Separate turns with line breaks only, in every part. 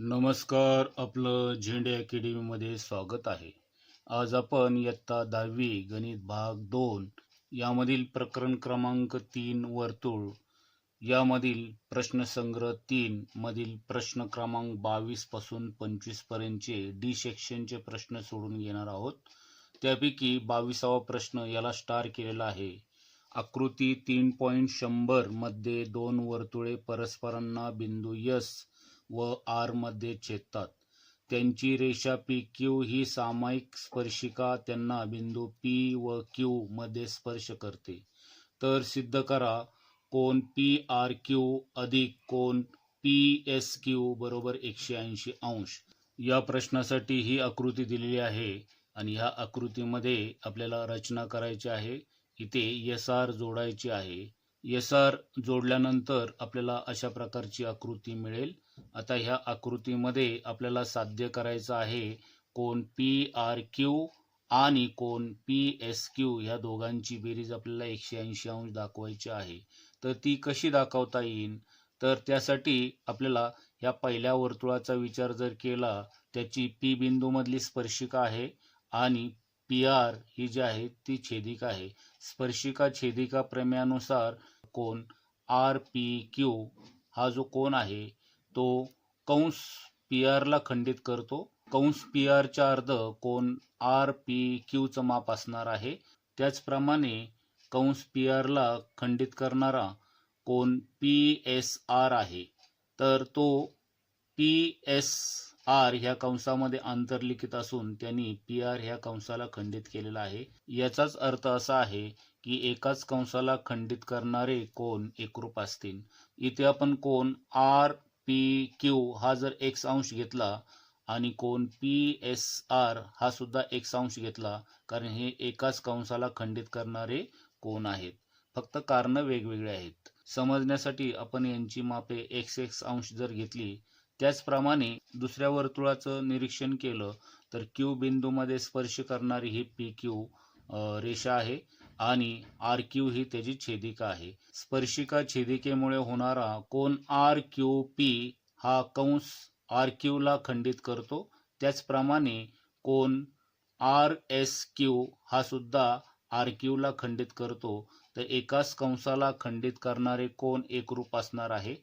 नमस्कार, आपलं झेंडे अकॅडमीमध्ये स्वागत आहे. आज आपण इयत्ता 10वी गणित भाग 2 यामधील प्रकरण क्रमांक 3 वर्तुळ यामधील प्रश्नसंग्रह 3 मधील प्रश्न क्रमांक 22 पासून 25 पर्यंतचे डी सेक्शनचे प्रश्न सोडून घेणार आहोत. त्यापैकी 22वा प्रश्न याला स्टार केलेला आहे. आकृती 3.100 मध्ये दोन वर्तुळे परस्परांना बिंदू S व R मध्ये छेदतात. त्यांची रेषा PQ ही सामायिक स्पर्शिका त्यांना बिंदू P व Q मध्ये स्पर्श करते. तर सिद्ध करा कोन PRQ अधिक कोन PSQ बरोबर 180 अंश. या प्रश्नासाठी ही आकृती दिलेली आहे आणि ह्या आकृतीमध्ये आपल्याला रचना करायची आहे. इथे SR जोडायची आहे. SR जोडल्यानंतर आपल्याला अशा प्रकारची आकृती मिळेल. आता ह्या आकृतीमध्ये आपल्याला साध्य करायचं आहे कोन PRQ आणि कोन PSQ ह्या दोघांची बेरीज आपल्याला 180 अंश दाखवायची आहे. तर ती कशी दाखवता येईल? तर त्यासाठी आपल्याला ह्या पहिल्या वर्तुळाचा विचार जर केला, त्याची P बिंदूमधली स्पर्शिका आहे आणि PR ही जी आहे ती छेदिका आहे. स्पर्शिका छेदिका प्रमेयानुसार कोन RPQ हा जो कोन आहे तो कंस PR ला खंडित करतो. कंस PR च्या अर्ध कोन RPQ चं माप असणार आहे. त्याचप्रमाणे कंस PR ला खंडित करणारा कोन PSR आहे. तर तो PSR ह्या कंसामध्ये अंतर्लिखित असून त्यांनी PR ह्या कंसाला खंडित केलेला आहे. याचाच अर्थ असा आहे की एकाच कंसाला खंडित करणारे कोन एकरूप असतील. इथे आपण कोन RPQ हा जर x अंश घेतला आणि कोन PSR हा सुद्धा x अंश घेतला, कारण हे एकाच कंसाला खंडित करणारे कोन आहेत. फक्त कारण वेगवेगळे आहेत. समजण्यासाठी आपण यांची मापे x अंश जर घेतली, त्याचप्रमाणे दुसऱ्या वर्तुळाचं निरीक्षण केलं तर Q बिंदूमध्ये स्पर्श करणारी ही PQ रेषा आहे आणि RQ ही त्याची छेदिका आहे. स्पर्शिका छेदिकेमुळे होणारा कोन RQP हा कंस RQ ला खंडित करतो. त्याचप्रमाणे कोन RSQ हा सुद्धा RQ ला खंडित करतो. तर एकाच कंसाला खंडित करणारे कोन एकरूप असणार आहे.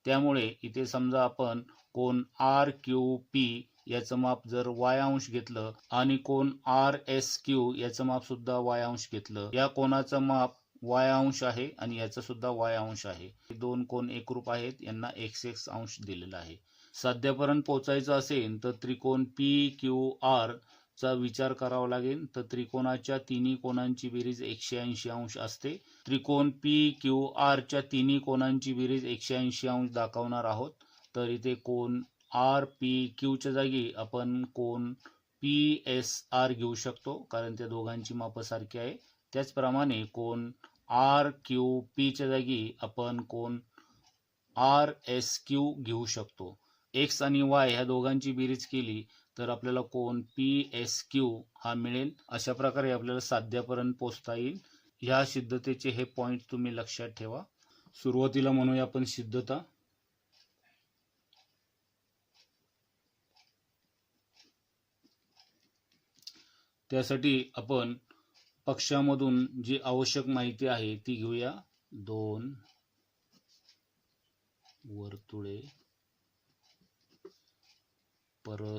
त्यामुळे इथे समजा आपण कोन RQP याचं माप जर y अंश घेतलं आणि कोन RSQ याचं माप सुद्धा y अंश घेतलं, या कोनाचं माप y अंश आहे आणि याचं सुद्धा y अंश आहे. दोन कोन एकरूप आहेत, यांना x अंश दिलेला आहे. साध्यापर्यंत पोहोचायचं असेल तर त्रिकोण PQR चा विचार करावा लागेल. तर त्रिकोणाच्या तिन्ही कोनांची बेरीज 180 अंश असते. त्रिकोण PQR च्या तिन्ही कोनांची बेरीज 180 अंश दाखवणार आहोत. तर इथे कोन RPQ च्या जागी आपण कोन PSR घेऊ शकतो, कारण त्या दोघांची माप सारखी आहे. त्याचप्रमाणे कोन RQP च्या जागी आपण कोन RSQ घेऊ शकतो. x आणि y ह्या दोघांची बेरीज केली तर आपल्याला कोन PSQ हा मिळेल. अशा प्रकारे आपल्याला साध्यापर्यंत पोहोचता येईल. ह्या सिद्धतेचे हे पॉइंट तुम्ही लक्षात ठेवा. सुरुवातीला म्हणूया आपण सिद्धता. त्यासाठी आपण पक्षामधून जी आवश्यक माहिती आहे ती घेऊया. दोन वर्तुळे परस्परांना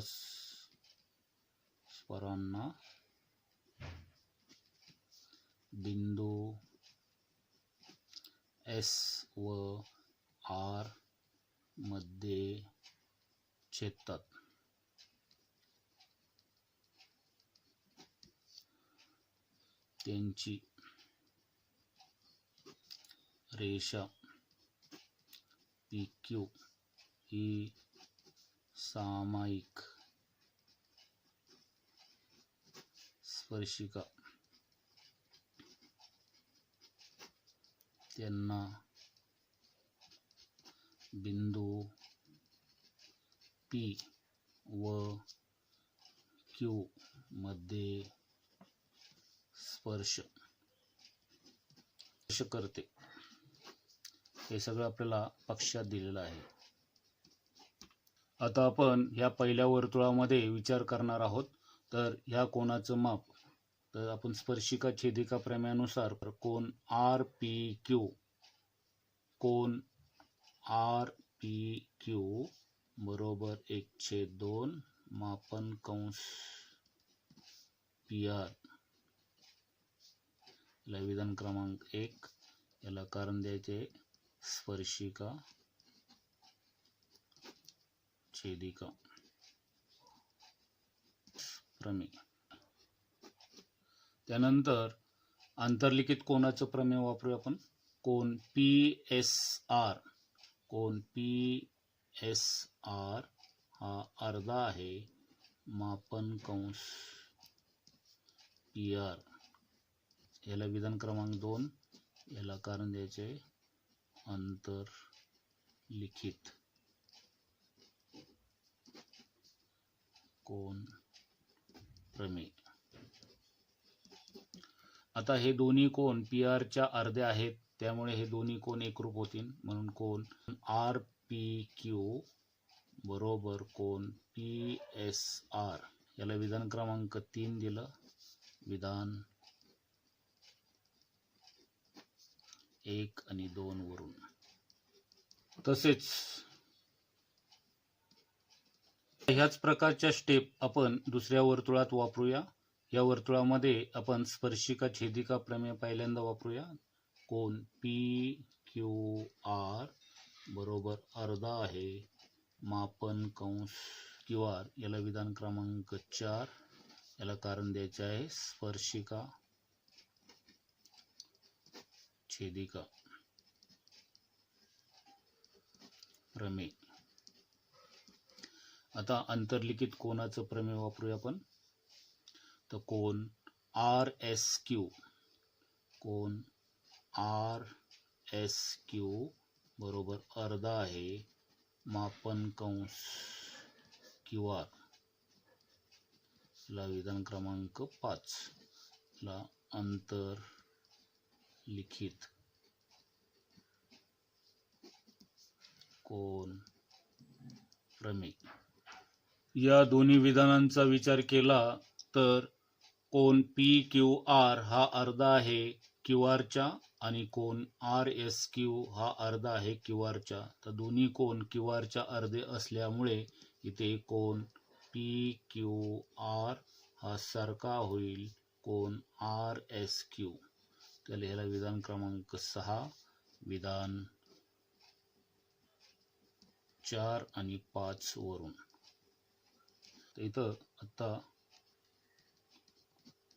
बिंदू S व R मध्ये छेदतात. त्यांची रेषा PQ ही सामायिक स्पर्शिका त्यांना बिंदू P व Q मध्ये स्पर्श करते. हे सगळं आपल्याला पक्षात दिलेलं आहे. आता आपण ह्या पहिल्या वर्तुळामध्ये विचार करणार आहोत. तर ह्या कोनाचं माप, तर आपण स्पर्शिका छेदिका प्रमेयानुसार कोन आर पी क्यू, कोन आर पी क्यू बरोबर 1/2 मापन कंस पी आर, याला विधान क्रमांक 1, याला कारण द्यायचे स्पर्शिका छेदिका प्रमेय. त्यानंतर आंतरलिखित कोनाचं प्रमेय वापरूया आपण. कोन पी एस आर, कोन पी एस आर हा अर्धा आहे मापन कंस पी आर, याला विधान क्रमांक 2, याला कारण द्यायचे आंतरलिखित कोन प्रमेय. आता हे दोन्ही कोन पी आरच्या अर्धे आहेत, त्यामुळे हे दोन्ही कोन एकरूप होतील. म्हणून कोन आर पी क्यू बरोबर कोन पी एस आर, याला विधान क्रमांक 3 दिलं, विधान 1 आणि 2 वरून. तसेच ह्याच प्रकारच्या स्टेप आपण दुसऱ्या वर्तुळात वापरूया. या वर्तुळामध्ये आपण स्पर्शिका छेदिका प्रमेय पहिल्यांदा वापरूया. कोन पी क्यू आर बरोबर अर्धा आहे मापन कंस क्यू आर, याला विधान क्रमांक 4, याला कारण द्यायचे आहे स्पर्शिका छेदिका प्रमेय. आता अंतर्लिखित कोनाचं प्रमेय वापरूया आपण. तर कोन आर एस क्यू, कोन आर एस क्यू बरोबर अर्धा आहे मापन कंस क्यू आर, ला विधान क्रमांक 5, ला अंतरलिखित कोन प्रमेय. या दोन्ही विधानांचा विचार केला तर कोन पी क्यू आर हा अर्धा आहे क्यू आरच्या आणि कोन आर एस क्यू हा अर्धा आहे क्यू आरच्या. तर दोन्ही कोन क्यू आरच्या अर्धे असल्यामुळे इथे कोन पी क्यू आर हा सारखा होईल कोन आर एस क्यू. त्याला ह्याला विधान क्रमांक 6, विधान 4 आणि 5 वरून. तर इथं आता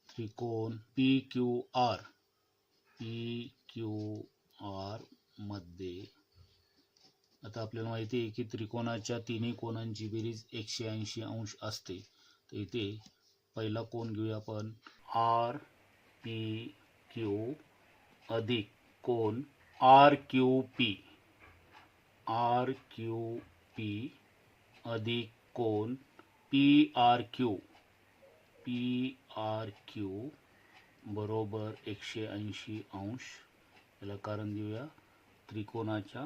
त्रिकोण पी क्यू आर मध्ये आता आपल्याला माहिती आहे की त्रिकोणाच्या तिन्ही कोनांची बेरीज 180 अंश असते. तर इथे पहिला कोन घेऊया आपण आर पी क्यू अधिक कोन आर क्यू पी अधिक कोन पी आर क्यू बरोबर 180 अंश. याला कारण देऊया त्रिकोणाच्या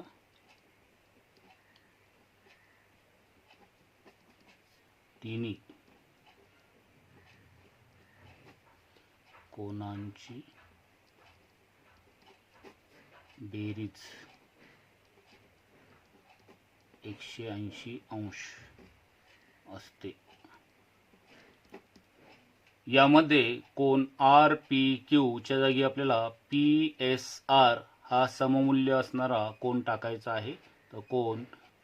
तिन्ही कोनांची बेरीज 180 अंश असते. यामध्ये कोन आर पी क्यू च्या जागी आपल्याला पी एस आर हा सममूल्य असणारा कोन टाकायचा आहे. तर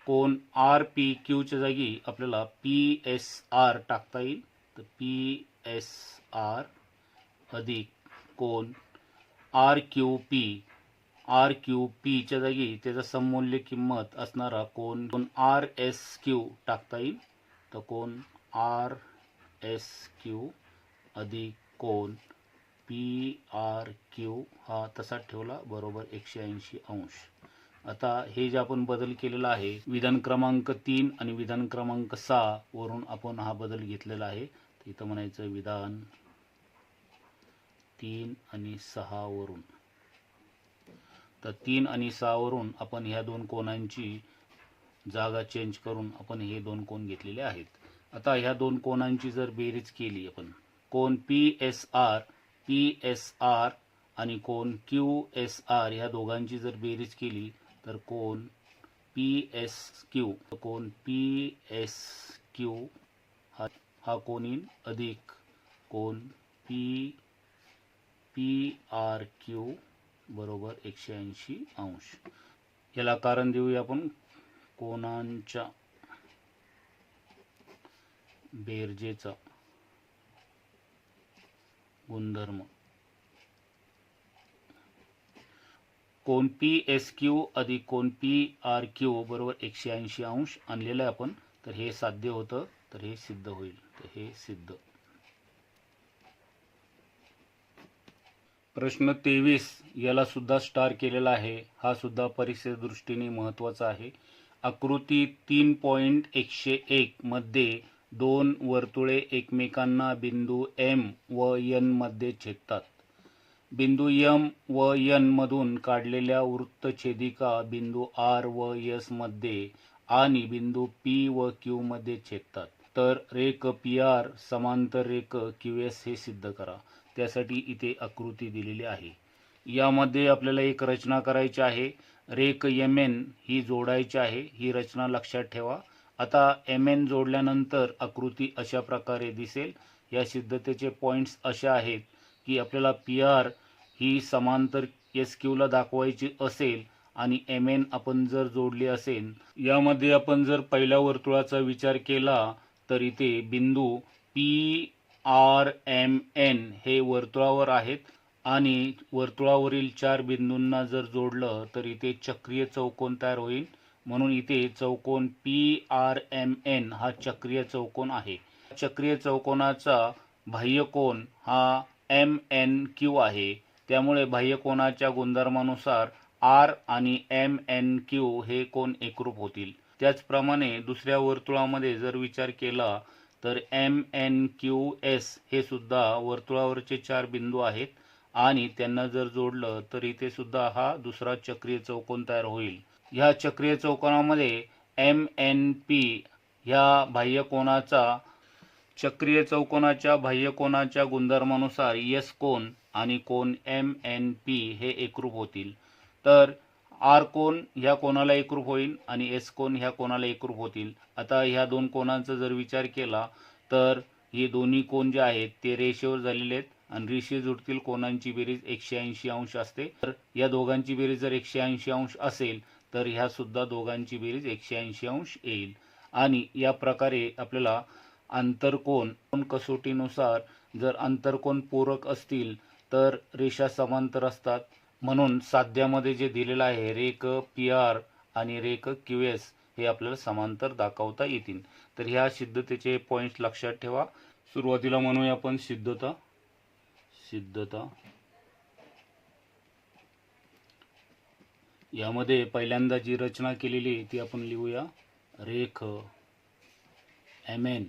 कोन आर पी क्यू च्या जागी आपल्याला पी एस आर टाकता येईल. तर पी एस आर अधिक कोन आर क्यू पी च्या जागी त्याचा सममूल्य किंमत असणारा कोन आर एस क्यू टाकता येईल. तर कोन आर एस क्यू अधिक कोन पी आर क्यू हा तसा ठेवला बरोबर 180 अंश. आता हे जे आपण बदल केलेला आहे विधान क्रमांक 3 आणि विधान क्रमांक 6 वरून आपण हा बदल घेतलेला आहे. इथं म्हणायचं विधान 3 आणि 6 वरून. तर 3 आणि 6 वरून आपण ह्या दोन कोनांची जागा चेंज करून आपण हे दोन कोन घेतलेले आहेत. आता ह्या दोन कोनांची जर बेरीज केली आपण, कोन पी एस आर आणि कोन QSR ह्या दोघांची जर बेरीज केली तर कोन PSQ हा कोन येईल अधिक कोन PRQ बरोबर 180 अंश. याला कारण देऊया आपण कोनांच्या बेरजेचा गुणधर्म. कोन PSQ अधिक कोन PRQ बरोबर 180 अंश आणलेलं आहे आपण. तर हे साध्य होतं, तर हे सिद्ध होईल. तर हे सिद्ध. प्रश्न 23 याला सुद्धा स्टार केलेला आहे. हा सुद्धा परीक्षेच्या दृष्टीने महत्त्वाचा आहे. आकृती 3.101 मध्ये दोन वर्तुळे एकमेकांना बिंदू M व N मध्ये छेदतात. बिंदू M व N मधून काढलेल्या वृत्तछेदिका बिंदू R व S मध्ये आणि बिंदू P व Q मध्ये छेदतात. तर रेख PR समांतर रेख QS हे सिद्ध करा. त्यासाठी इथे आकृती दिलेली आहे. यामध्ये आपल्याला एक रचना करायची आहे. रेख MN ही जोडायची आहे. ही रचना लक्षात ठेवा. आता MN जोडल्यानंतर आकृती अशा प्रकारे दिसेल. या सिद्धतेचे पॉइंट्स असे आहेत की आपल्याला PR ही समांतर SQ ला दाखवायची असेल आणि MN आपण जर जोडली असेल, यामध्ये आपण जर पहिल्या वर्तुळाचा विचार केला तर इथे बिंदू PRMN हे वर्तुळावर आहेत आणि वर्तुळावरील 4 बिंदूंना जर जोडलं तर इथे चक्रीय चौकोन तयार होईल. म्हणून इथे चौकोन PRMN हा चक्रीय चौकोन आहे. चक्रीय चौकोनाचा बाह्यकोन हा MNQ आहे. त्यामुळे बाह्यकोनाच्या गुणधर्मानुसार R आणि MNQ हे कोन एकरूप होतील. त्याचप्रमाणे दुसऱ्या वर्तुळामध्ये जर विचार केला तर MNQS हे सुद्धा वर्तुळावरचे 4 बिंदू आहेत आणि त्यांना जर जोडलं तर इथे सुद्धा हा दुसरा चक्रीय चौकोन तयार होईल. ह्या चक्रीय चौकोनामध्ये MNP ह्या बाह्यकोनाचा चक्रीय चौकोनाच्या बाह्यकोनाच्या गुणधर्मानुसार S कोन आणि कोन MNP हे एकरूप होतील. तर R कोन ह्या कोनाला एकरूप होईल आणि S कोन ह्या कोनाला एकरूप होतील. आता ह्या दोन कोनांचा जर विचार केला तर हे दोन्ही कोन जे आहेत ते रेषेवर झालेले आहेत आणि रेषे जुळतील कोनांची बेरीज 180 अंश असते. तर या दोघांची बेरीज जर 180 अंश असेल तर ह्या सुद्धा दोघांची बेरीज 180 अंश येईल. आणि या प्रकारे आपल्याला आंतरकोन कसोटीनुसार जर आंतरकोन पूरक असतील तर रेषा समांतर असतात. म्हणून साध्यामध्ये जे दिलेलं आहे रेख PR आणि रेख QS हे आपल्याला समांतर दाखवता येतील. तर ह्या सिद्धतेचे पॉइंट्स लक्षात ठेवा. सुरुवातीला म्हणूया आपण सिद्धता. यामध्ये पहिल्यांदा जी रचना केलेली ती आपण लिहूया. रेख MN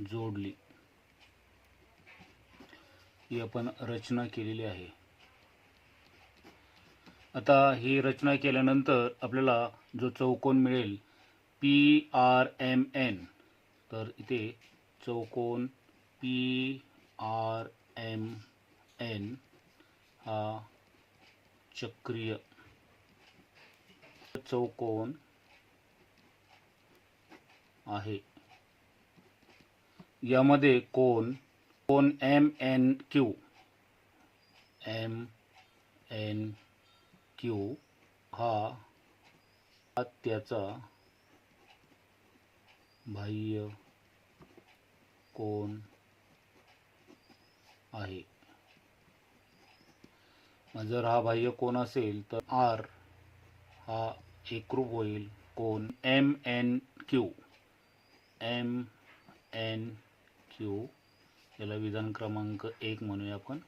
जोडली, ही आपण रचना केलेली आहे. आता ही रचना केल्यानंतर आपल्याला जो चौकोन मिळेल PRMN, तर इथे चौकोन PRMN हा चक्रीय चौकोन आहे. यामध्ये कोन MNQ हा त्याचा बाह्य कोन आहे. जर हा बाह्य कोन असेल तर R हा एकरूप होईल कोन MNQ. याला विधान क्रमांक 1 म्हणूया आपण.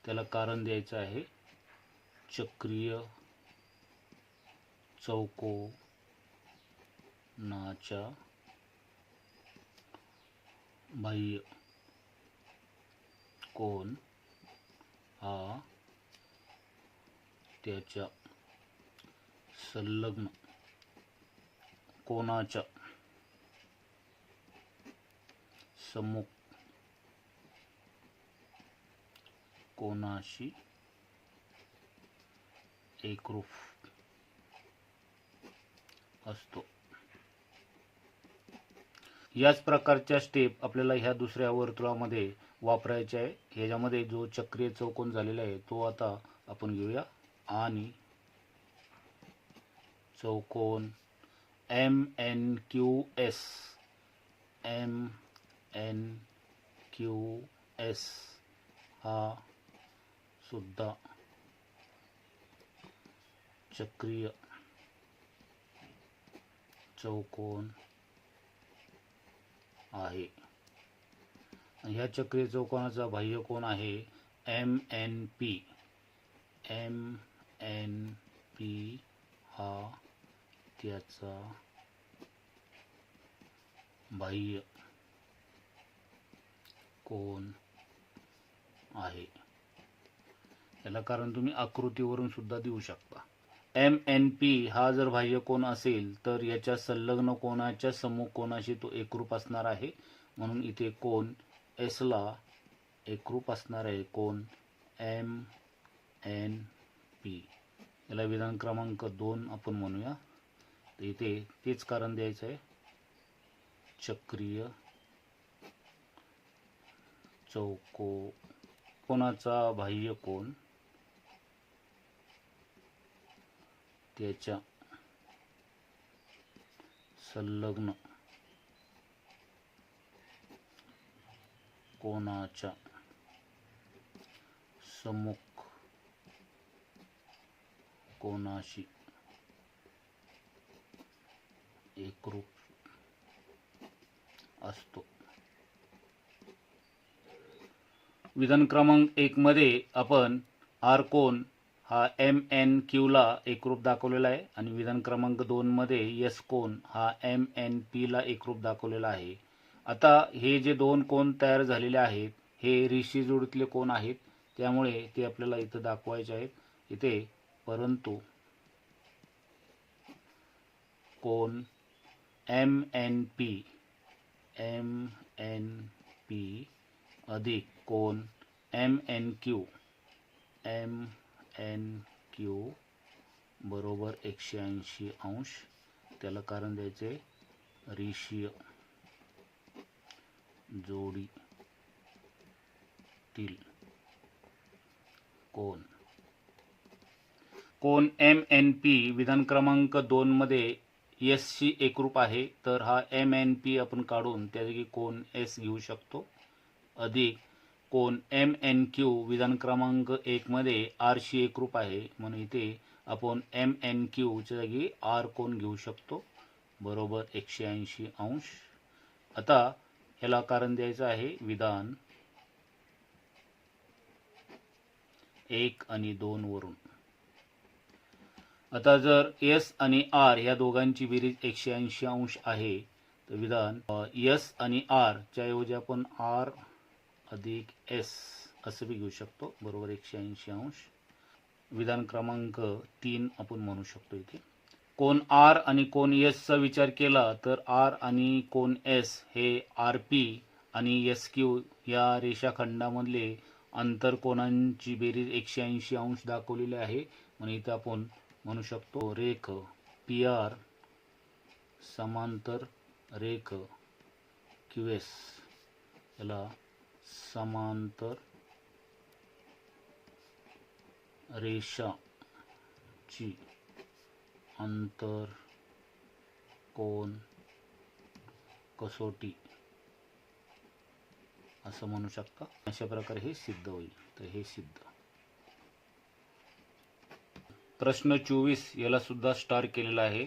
त्याला कारण द्यायचं आहे चक्रीय चौकोनाच्या बाह्य कोन हा त्याच्या संलग्न कोनाच्या सम्मुख कोनाशी एकरूप असतो. याच प्रकारच्या स्टेप आपल्याला ह्या दुसऱ्या वर्तुळामध्ये वापरायचे आहे. ह्याच्यामध्ये जो चक्रीय चौकोन झालेला आहे तो आता आपण घेऊया. आणि चौकोन MNQS हा सुद्धा चक्रीय चौकोन आहे. ह्या चक्रीय चौकोनाचा बाह्य कोन आहे MNP. MNP हा त्याचा बाह्य कोन आहे. याला कारण तुम्ही आकृतीवरून सुद्धा देऊ शकता. MNP हा जर बाह्य कोन असेल तर याच्या संलग्न कोनाच्या सम्मुख कोनाशी तो एकरूप असणार आहे. म्हणून इथे कोन S ला एकरूप असणार आहे कोन MNP. याला विधान क्रमांक 2 आपण म्हणूया. तर इथे तेच कारण द्यायचं आहे. चक्रीय चौकोनाचा बाह्य कोन त्याच्या संलग्न कोनाच्या सम्मुख कोनाशी एकरूप असतो. विधान क्रमांक 1 मध्ये आपण R कोन हा MNQ ला एकरूप दाखवलेला आहे आणि विधान क्रमांक 2 मध्ये S कोन हा MNP ला एकरूप दाखवलेला आहे. आता हे जे दोन कोन तयार झालेले आहेत हे रेषीय जोडीतले कोन आहेत, त्यामुळे ते आपल्याला इथं दाखवायचे आहेत इथे. परंतु कोन MNP अधिक कोन MNQ बरोबर 180 अंश. त्याला कारण द्यायचे रेषीय जोडीतील कोन. कोन MNP विधान क्रमांक 2 मध्ये S शी एकरूप आहे, तर हा MNP आपण काढून त्या जागी कोन S घेऊ शकतो. अधिक कोन MNQ विधान क्रमांक 1 मध्ये R शी एकरूप आहे, म्हणून इथे आपण MNQ च्या जागी R कोन घेऊ शकतो बरोबर 180 अंश. आता ह्याला कारण द्यायचं आहे विधान 1 आणि 2 वरून. आता जर S आणि R ह्या दोघांची बेरीज 180 अंश आहे, तर विधान S आणि R च्या ऐवजी आपण R अधिक S असं भी घेऊ शकतो बरोबर 180 अंश. विधान क्रमांक 3 आपण म्हणू शकतो. इथे कोन R आणि कोन S चा विचार केला तर R आणि कोन S हे RP आणि SQ या रेषाखंडामधले अंतर कोनांची बेरीज 180 अंश दाखवलेली आहे. म्हणून इथे आपण म्हणू शकतो रेख PR समांतर रेख QS याला समांतर रेषाची अंतर कोन कसोटी असं म्हणू शकता. अशा प्रकारे हे सिद्ध होईल. तर हे सिद्ध. प्रश्न 24 याला सुद्धा स्टार केलेला आहे.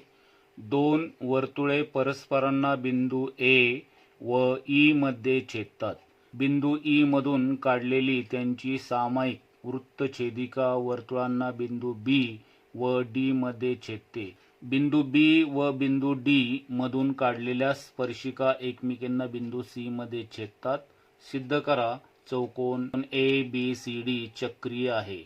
दोन वर्तुळे परस्परांना बिंदू A व E मध्ये छेदतात. बिंदू E मधून काढलेली त्यांची सामायिक वृत्तछेदिका वर्तुळांना बिंदू B व D मध्ये छेदते. बिंदू B व बिंदू D मधून काढलेल्या स्पर्शिका एकमेकांना बिंदू C मध्ये छेदतात. सिद्ध करा चौकोन ABCD चक्रीय आहे.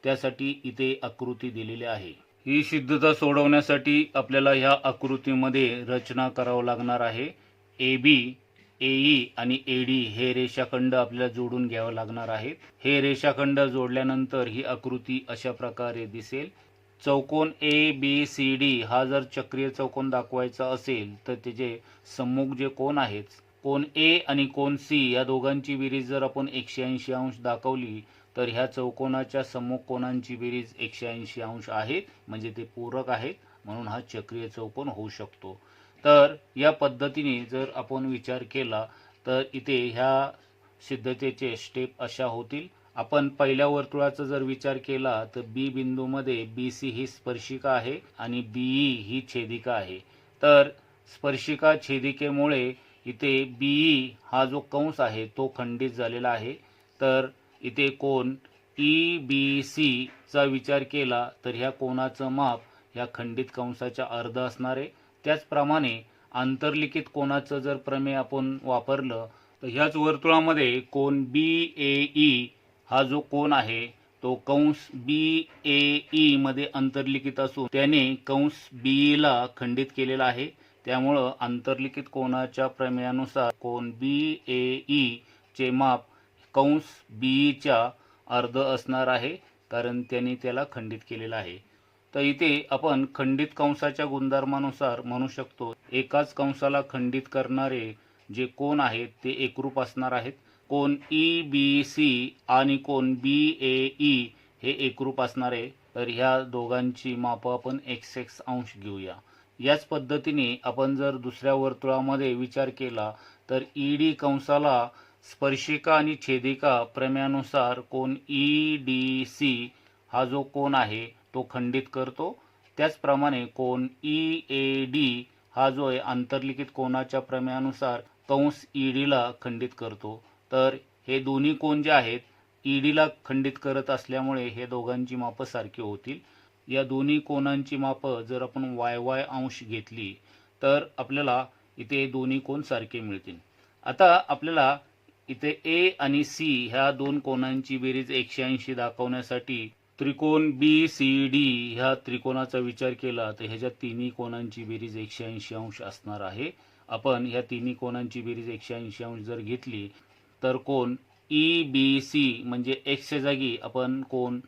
त्यासाठी इथे आकृती दिलेली आहे. ही सिद्धता सोडवण्यासाठी आपल्याला ह्या आकृतीमध्ये रचना करावं लागणार आहे. ए बी, एई आणि एडी हे रेषाखंड आपल्याला जोडून घ्यावं लागणार आहेत. हे रेषाखंड जोडल्यानंतर ही आकृती अशा प्रकारे दिसेल. चौकोन ए बी सी डी हा जर चक्रीय चौकोन दाखवायचा असेल तर त्याचे सम्मुख जे कोन आहेत, कोन ए आणि कोन सी या दोघांची बेरीज जर आपण 180 अंश दाखवली तर ह्या चौकोनाच्या सम्मुख कोनांची बेरीज 180 अंश आहेत, म्हणजे ते पूरक आहेत, म्हणून हा चक्रीय चौकोन होऊ शकतो. तर या पद्धतीने जर आपण विचार केला तर इथे ह्या सिद्धतेचे स्टेप अशा होतील. आपण पहिल्या वर्तुळाचा जर विचार केला तर बी बिंदूमध्ये बी सी ही स्पर्शिका आहे आणि बीई ही छेदिका आहे. तर स्पर्शिका छेदिकेमुळे इथे बीई हा जो कंस आहे तो खंडित झालेला आहे. तर इथे कोन ई बी सी चा विचार केला तर ह्या कोनाचं माप ह्या खंडित कंसाच्या अर्ध असणार आहे. त्याचप्रमाणे आंतरलिखित कोनाचं जर प्रमेय आपण वापरलं तर ह्याच वर्तुळामध्ये कोन बी ए ई हा जो कोन आहे तो कंस बी ए ई मध्ये अंतर्लिखित असून त्याने कंस बी ला खंडित केलेला आहे. त्यामुळं आंतरलिखित कोनाच्या प्रमेयानुसार कोन बी ए ई चे माप कंस बी च्या अर्ध असणार आहे, कारण त्यांनी त्याला खंडित केलेला आहे. तर इथे आपण खंडित कंसाच्या गुणधर्मानुसार म्हणू शकतो एकाच कंसाला खंडित करणारे जे कोन आहेत ते एकरूप असणार आहेत. कोन ई बी सी आणि कोन बी ए ई हे एकरूप असणार आहे. तर ह्या दोघांची मापं आपण x अंश घेऊया. याच पद्धतीने आपण जर दुसऱ्या वर्तुळामध्ये विचार केला तर ईडी कंसाला स्पर्शिका आणि छेदिका प्रमेयानुसार कोन ई डी सी हा जो कोन आहे तो खंडित करतो. त्याचप्रमाणे कोन ई ए डी हा जो आहे आंतरलिखित कोनाच्या प्रमेयानुसार कंस ईडीला खंडित करतो. तर हे दोन्ही कोन जे आहेत ईडीला खंडित करत असल्यामुळे हे दोघांची मापं सारखी होतील. या दोन्ही कोनांची मापं जर आपण y अंश घेतली तर आपल्याला इथे दोन्ही कोन सारखे मिळतील. आता आपल्याला इथे ए आणि सी ह्या दोन कोनांची बेरीज 180 दाखवण्यासाठी त्रिकोण बी सी डी ह्या त्रिकोणाचा विचार केला तर ह्याच्या तिन्ही कोनांची बेरीज 180 अंश असणार आहे. आपण ह्या तिन्ही कोनांची बेरीज 180 अंश जर घेतली तर कोन ई बी सी म्हणजे एक्सच्या जागी आपण कोन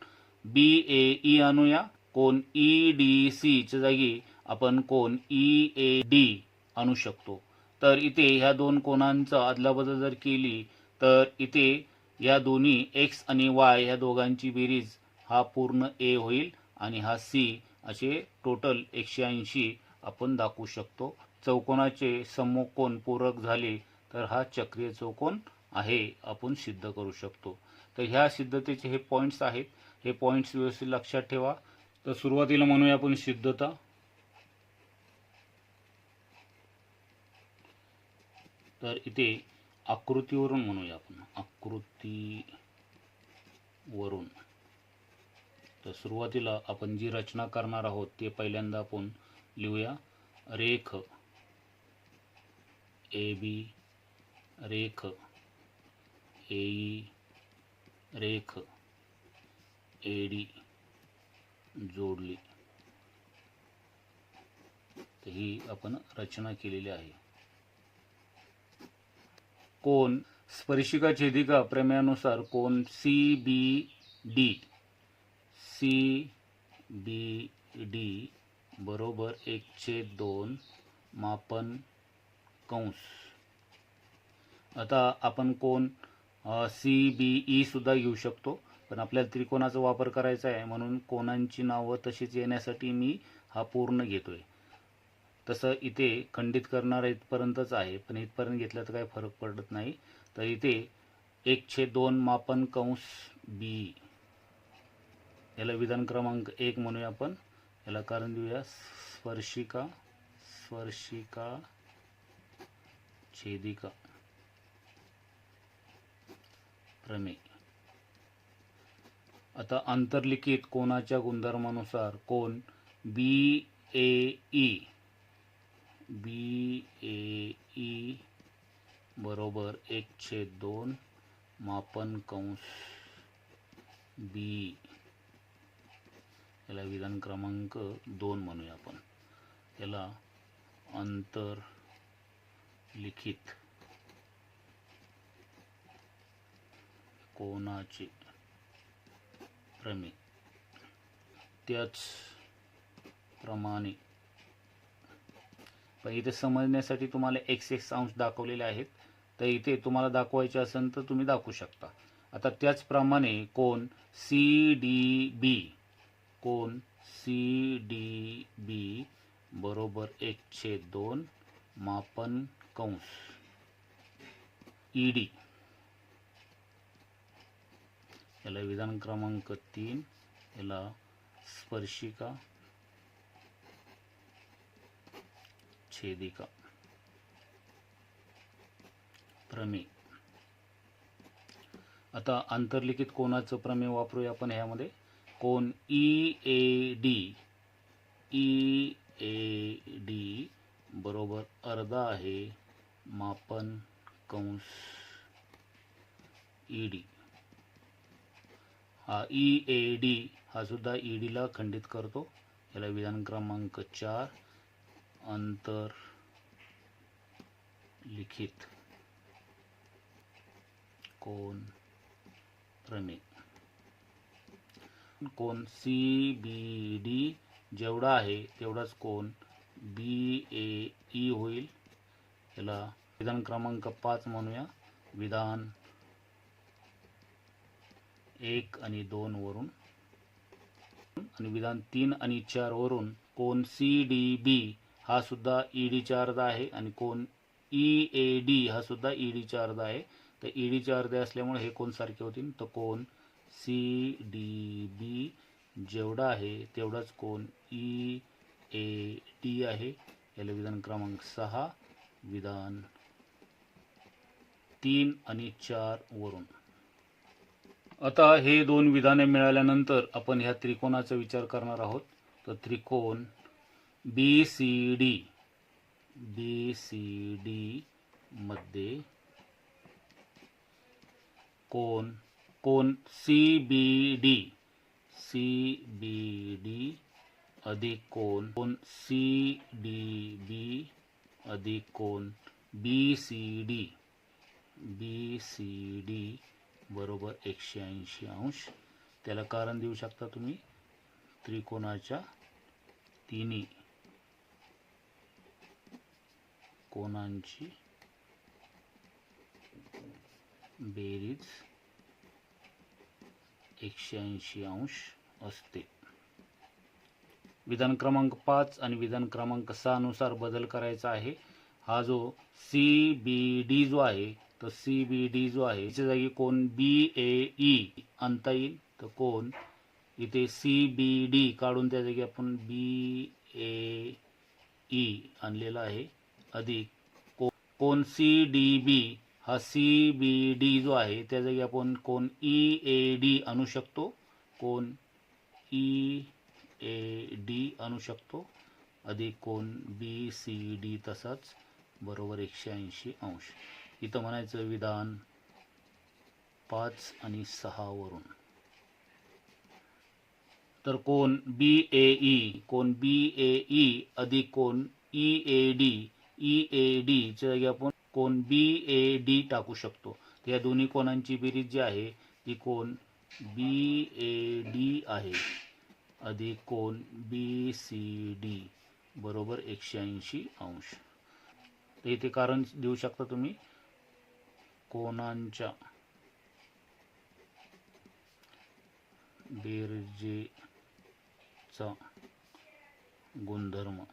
बी ए ई आणूया. कोन ई डी सी च्या जागी आपण कोन ई ए डी आणू शकतो. तर इथे ह्या दोन कोनांचा अदलाबदल जर केली तर इथे या दोन्ही एक्स आणि वाय ह्या दोघांची बेरीज हा पूर्ण ए होईल आणि हा सी असे टोटल 180 आपण दाखवू शकतो. चौकोनाचे सम्मुख कोन पूरक झाले तर हा चक्रीय चौकोन आहे आपण सिद्ध करू शकतो. तर ह्या सिद्धतेचे हे पॉईंट्स आहेत. हे पॉईंट्स व्यवस्थित लक्षात ठेवा. तर सुरुवातीला म्हणूया आपण सिद्धता. तर इथे आकृतीवरून म्हणूया आपण आकृतीवरून. तर सुरुवातीला आपण जी रचना करणार आहोत ते पहिल्यांदा आपण लिहूया. रेख ए बी, रेख एई, रेख एडी जोडली. तर ही आपण रचना केलेली आहे. कोन स्पर्शिका छेदिका प्रमेयानुसार कोन सी बी डी बरोबर 1/2 मापन कंस. आता आपण कोन सी बी ई सुद्धा घेऊ शकतो, पण आपल्याला त्रिकोणाचा वापर करायचा आहे म्हणून कोनांची नावं तशीच येण्यासाठी मी हा पूर्ण घेतोय. तसं इथे खंडित करणारा इथपर्यंतच आहे, पण इथपर्यंत घेतलं तर काही फरक पडत नाही. तर इथे 1/2 मापन कंस बी, याला विधान क्रमांक 1 म्हणूया आपण. याला कारण देऊया स्पर्शिका छेदिका प्रमेय. आता अंतर्लिखित कोनाच्या गुणधर्मानुसार कोन बी ए ई बरोबर 1/2 मापन कंस बी याला विधान क्रमांक 2 म्हणूया आपण. याला अंतर्लिखित कोनाचे प्रमेय. त्याचप्रमाणे पण इथे समजण्यासाठी तुम्हाला x अंश दाखवलेले आहेत, तर इथे तुम्हाला दाखवायचे असेल तर तुम्ही दाखवू शकता. आता त्याचप्रमाणे कोन CDB बरोबर 1/2 मापन कंस ED. याला विधान क्रमांक 3. याला स्पर्शिका छेदिका प्रमेय. आता अंतर्लिखित कोनाचं प्रमेय वापरूया आपण. ह्यामध्ये कोन EAD बरोबर अर्धा आहे मापन कंस ED. हा EAD हा सुद्धा ED ला खंडित करतो. याला विधान क्रमांक 4 अंतर्लिखित कोन प्रमेय. कोन CBD जेवढा आहे तेवढाच कोन BAE होईल. याला विधान क्रमांक 5 म्हणूया. विधान 1 आणि 2 वरून आणि विधान 3 आणि 4 वरून कोन CDB हा सुद्धा ED चा अर्धा आहे आणि कोन EAD हा सुद्धा ED चा अर्धा आहे. तर ED चे अर्धे असल्यामुळे हे कोन सारखे होतील. तर कोन CDB जेवढा आहे तेवढाच कोन EAD आहे. याला विधान क्रमांक 6 विधान 3 आणि 4 वरून. आता हे दोन विधाने मिळाल्यानंतर आपण ह्या त्रिकोणाचा विचार करणार आहोत. तर त्रिकोण BCD मध्ये कोन CBD अधिक कोन CDB अधिक कोन BCD बरोबर 180 अंश. त्याला कारण देऊ शकता तुम्ही. त्रिकोणाच्या तिन्ही कोनांची बेरीज 180 अंश असते. विधान क्रमांक 5 आणि विधान क्रमांक 6 नुसार बदल करायचा आहे. हा जो CBD जो आहे तर CBD जो आहे त्याच्या जागी कोन BAE आणता येईल. तर कोन इथे CBD काढून त्या जागी आपण BAE आणलेला आहे अधिक कोन CDB हा CBD जो आहे त्या जागी आपण कोन EAD आणू शकतो. कोन EAD आणू शकतो अधिक कोन BCD तसाच बरोबर 180 अंश. इथं म्हणायचं विधान 5 आणि 6 वरून. तर कोन BAE अधिक कोन EAD च्या जागी आपण कोन BAD टाकू शकतो. या दोन्ही कोनांची बेरीज जी आहे ती कोन BAD आहे अधिक कोन BCD बरोबर 180 अंश. तर इथे कारण देऊ शकता तुम्ही. कोनांच्या बेरजेचा गुणधर्म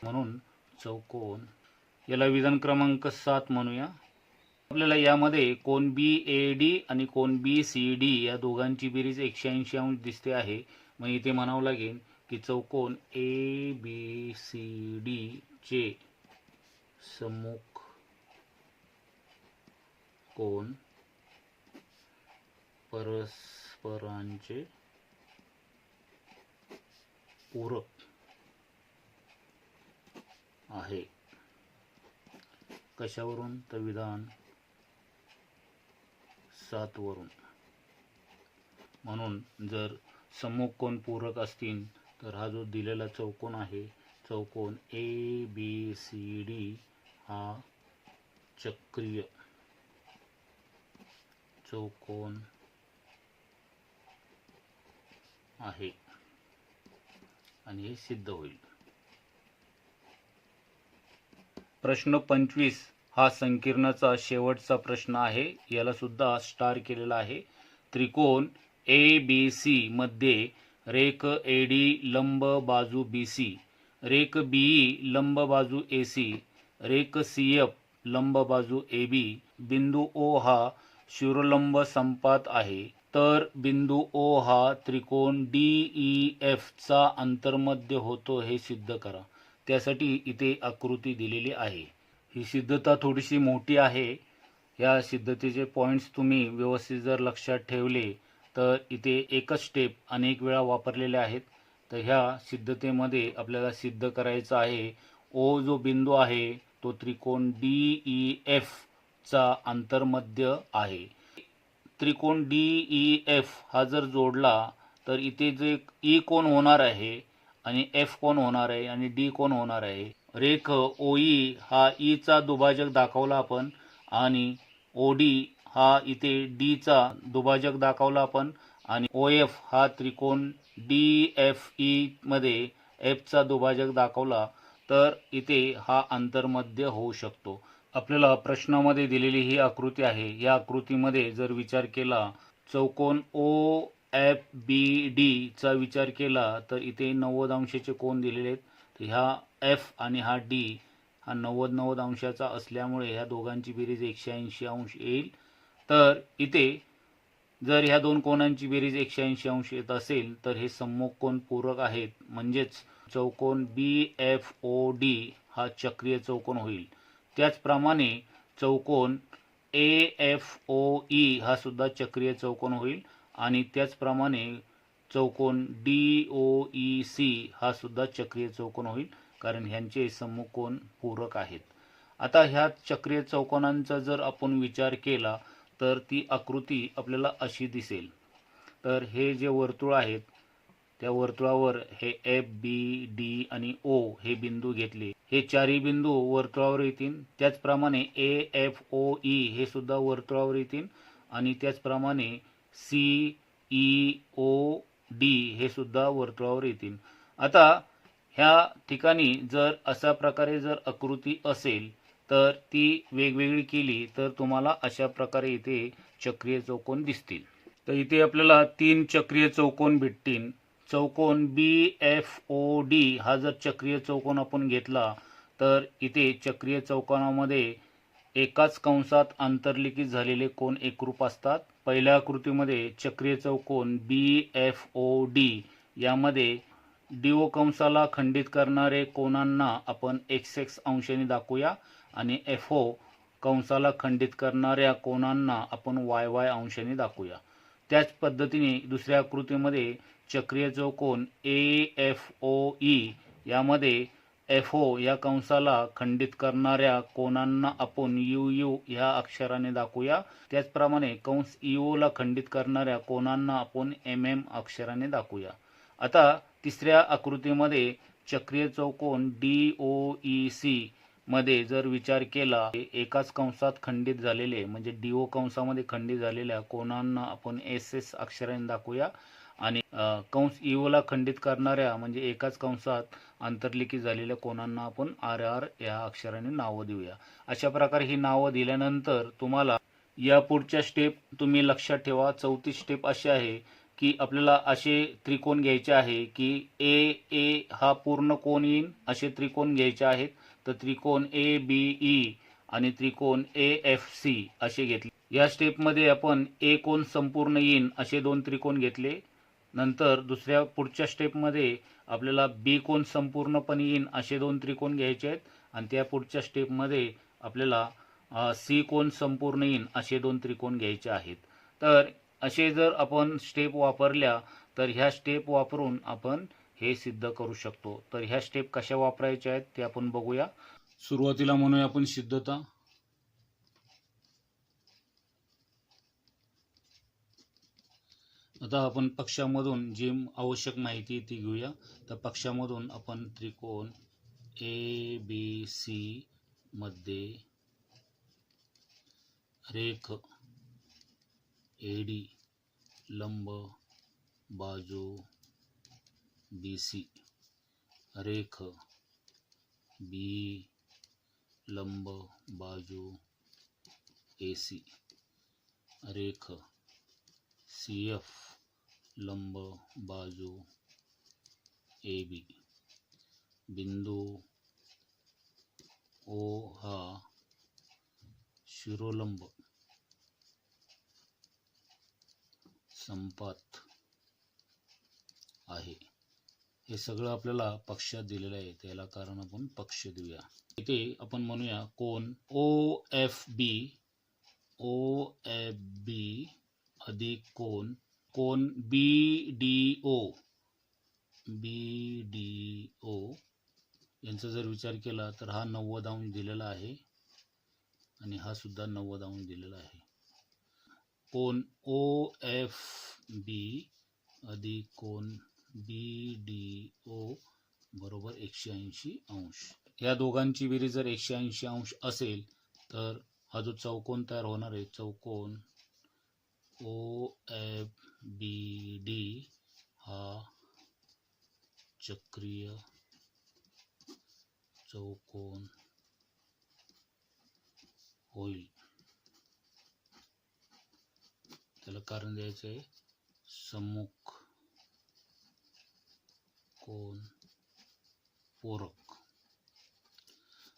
म्हणून चौकोन. याला विधान क्रमांक 7 म्हणूया. आपल्याला यामध्ये कोन BAD आणि कोन BCD या दोघांची बेरीज 180 अंश दिसते आहे. मग इथे म्हणावं लागेल की चौकोन ABCD चे सम्मुख कोन परस्परांचे पूरक आहे. कशावरून? तर विधान 7 वरून. म्हणून जर सम्मुख कोन पूरक असतील तर हा जो दिलेला चौकोन आहे, चौकोन ABCD हा चक्रीय चौकोन आहे आणि हे सिद्ध होईल. प्रश्न 25 हा संकीर्णाचा शेवटचा प्रश्न आहे. याला सुद्धा स्टार केलेला आहे. त्रिकोण ABC मध्ये रेख AD लंब बाजू BC, रेख BE लंब बाजू AC, रेख CF लंब बाजू AB, बिंदू O हा शिरोलंब संपात आहे, तर बिंदू O हा त्रिकोण DEF चा अंतर्मध्य होतो हे सिद्ध करा. त्यासाठी इथे आकृती दिलेली आहे. ही सिद्धता थोडीशी मोठी आहे. या सिद्धतेचे पॉइंट्स तुम्ही व्यवस्थित जर लक्षात ठेवले तर इथे एकच स्टेप अनेक वेळा वापरलेले आहेत. तर ह्या सिद्धतेमध्ये आपल्याला सिद्ध करायचं आहे O जो बिंदू आहे तो त्रिकोण DEF चा अंतर्मध्य आहे. त्रिकोण DEF हा जर जोडला तर इथे जे E कोण होणार आहे आणि F कोण होणार आहे आणि D कोण होणार आहे. रेख OE हा E चा दुभाजक दाखवला आपण आणि OD हा इथे D चा दुभाजक दाखवला आपण आणि OF हा त्रिकोण DFE मध्ये F चा दुभाजक दाखवला, तर इथे हा अंतर्मध्य होऊ शकतो. आपल्याला प्रश्नामध्ये दिलेली ही आकृती आहे. या आकृतीमध्ये जर विचार केला चौकोन OFBD चा विचार केला तर इथे 90 अंशाचे कोन दिलेले आहेत. तर ह्या F आणि हा D हा 90 अंशाचा असल्यामुळे ह्या दोघांची बेरीज 180 अंश येईल. तर इथे जर ह्या दोन कोनांची बेरीज 180 अंश येत असेल तर हे सम्मुख कोन पूरक आहेत, म्हणजेच चौकोन BFOD हा चक्रीय चौकोन होईल. त्याचप्रमाणे चौकोन AFOE हा सुद्धा चक्रीय चौकोन होईल आणि त्याचप्रमाणे चौकोन DOEC हा सुद्धा चक्रीय चौकोन होईल, कारण ह्यांचे सम्मुख कोन पूरक आहेत. आता ह्या चक्रीय चौकोनांचा जर आपण विचार केला तर ती आकृती आपल्याला अशी दिसेल. तर हे जे वर्तुळ आहेत त्या वर्तुळावर हे FBD आणि O हे बिंदू घेतले. हे चारही बिंदू वर्तुळावर येतील. त्याचप्रमाणे AFOE हे सुद्धा वर्तुळावर येतील आणि त्याचप्रमाणे CEOD हे सुद्धा वर्तुळावर येतील. आता ह्या ठिकाणी जर अशा प्रकारे जर आकृती असेल तर ती वेगवेगळी केली तर तुम्हाला अशा प्रकारे इथे चक्रीय चौकोन दिसतील. तर इथे आपल्याला 3 चक्रीय चौकोन भेटतील. चौकोन BFOD हा जर चक्रीय चौकोन आपण घेतला तर इथे चक्रीय चौकोनामध्ये एकाच कंसात आंतरलिखित झालेले कोन एकरूप असतात. पहिल्या आकृतीमध्ये चक्रीय चौकोन BFOD यामध्ये DO कंसाला खंडित करणारे कोनांना आपण XX अंशाने दाखवूया आणि FO कंसाला खंडित करणाऱ्या कोनांना आपण YY अंशाने दाखवूया. त्याच पद्धतीने दुसऱ्या आकृतीमध्ये चक्रीय चौकोन AFOE यामध्ये FO या कंसाला खंडित करणाऱ्या कोनांना आपण UU ह्या अक्षराने दाखवूया. त्याचप्रमाणे कंस EO ला खंडित करणाऱ्या कोनांना आपण MM अक्षराने दाखवूया. आता तिसऱ्या आकृतीमध्ये चक्रीय चौकोन DOEC मध्ये जर विचार केला एकाच कंसात खंडित झालेले म्हणजे DO कंसामध्ये खंडित झालेल्या कोनांना आपण SS अक्षराने दाखवूया आणि कंस EO ला खंडित करणाऱ्या म्हणजे एकाच कंसात आंतरलिखित झालेल्या कोनांना आपण RR या अक्षराने नावं देऊया. अशा प्रकारे ही नावं दिल्यानंतर तुम्हाला या पुढच्या स्टेप तुम्ही लक्षात ठेवा. चौथी स्टेप अशी आहे की आपल्याला असे त्रिकोण घ्यायचे आहे की AA हा पूर्ण कोन येईल असे त्रिकोण घ्यायचे आहेत. तर त्रिकोण ABE आणि त्रिकोण AFC असे घेतले. या स्टेपमध्ये आपण A कोन संपूर्ण येईल असे दोन त्रिकोण घेतले. नंतर दुसऱ्या पुढच्या स्टेपमध्ये आपल्याला B कोन संपूर्णपणे येईल असे दोन त्रिकोण घ्यायचे आहेत आणि त्या पुढच्या स्टेपमध्ये आपल्याला C कोन संपूर्ण येईल असे दोन त्रिकोण घ्यायचे आहेत. तर असे जर आपण स्टेप वापरल्या तर ह्या स्टेप वापरून आपण हे सिद्ध करू शकतो. तर ह्या स्टेप कशा वापरायच्या आहेत ते आपण बघूया. सुरुवातीला म्हणूया आपण सिद्धता. आता आपण पक्षामधून जी आवश्यक माहिती ती घेऊया. तर पक्षामधून आपण त्रिकोण ABC मध्ये रेख AD लंब बाजू BC, रेख BE लंब बाजू AC, रेख CF लंब बाजू AB, बिंदू O हा शिरोलंब संपात आहे. हे सगळं आपल्याला पक्षात दिलेलं आहे, त्याला कारण आपण पक्ष देऊया. इथे आपण म्हणूया कोन OFB अधिक कोन BDO यांचा जर विचार केला तर हा 90 अंश दिलेला आहे आणि हा सुद्धा 90 अंश दिलेला आहे. कोन OFB अधिक कोन BDO बरोबर 180 अंश. या दोघांची बेरीज जर 180 अंश असेल तर हा जो चौकोन तयार होणार आहे, चौकोन OFBD हा चक्रीय चौकोन होईल. त्याला कारण द्यायचं आहे सम्मुख कोन पूरक.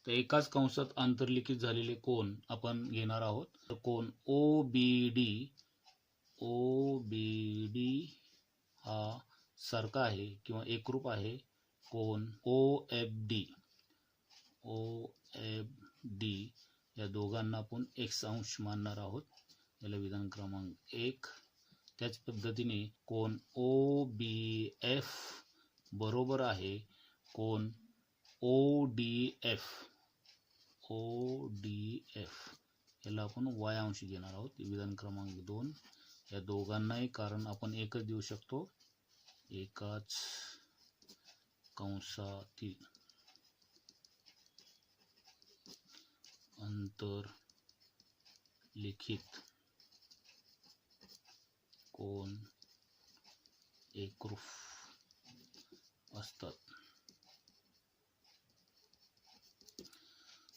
तर एकाच कंसात आंतरलिखित झालेले कोन आपण घेणार आहोत. तर कोन OBD हा सारखा आहे किंवा एकरूप आहे कोन OFD या दोघांना आपण x अंश मानणार आहोत. याला विधान क्रमांक 1. त्याच पद्धतीने कोन OBF बरोबर आहे कोन ODF याला आपण y अंश घेणार आहोत. विधान क्रमांक 2. या दोघांनाही कारण आपण एकच देऊ शकतो, एकाच कंसातील अंतरलिखित कोन एकरूप असतात.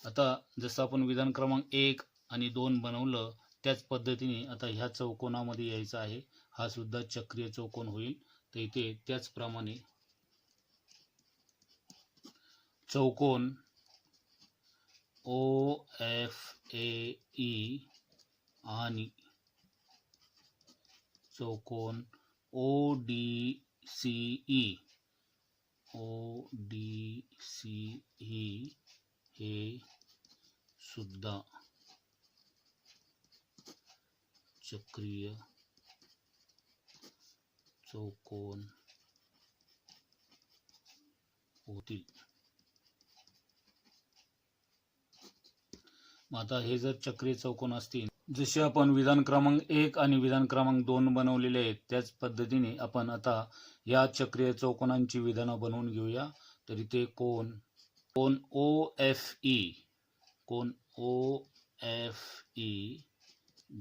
आता जसं आपण विधान क्रमांक 1 आणि 2 बनवलं त्याच पद्धतीने आता ह्या चौकोनामध्ये यायचं आहे. हा सुद्धा चक्रीय चौकोन होईल. तर इथे त्याचप्रमाणे चौकोन OFAE आणि चौकोन ODCE हे सुद्धा चक्रीय चौकोन होतील. आता हे जर चक्रीय चौकोन असतील, जसे आपण विधान क्रमांक 1 आणि विधान क्रमांक 2 बनवलेले आहेत त्याच पद्धतीने आपण आता या चक्रीय चौकोनांची विधानं बनवून घेऊया. तर इथे कोन OFE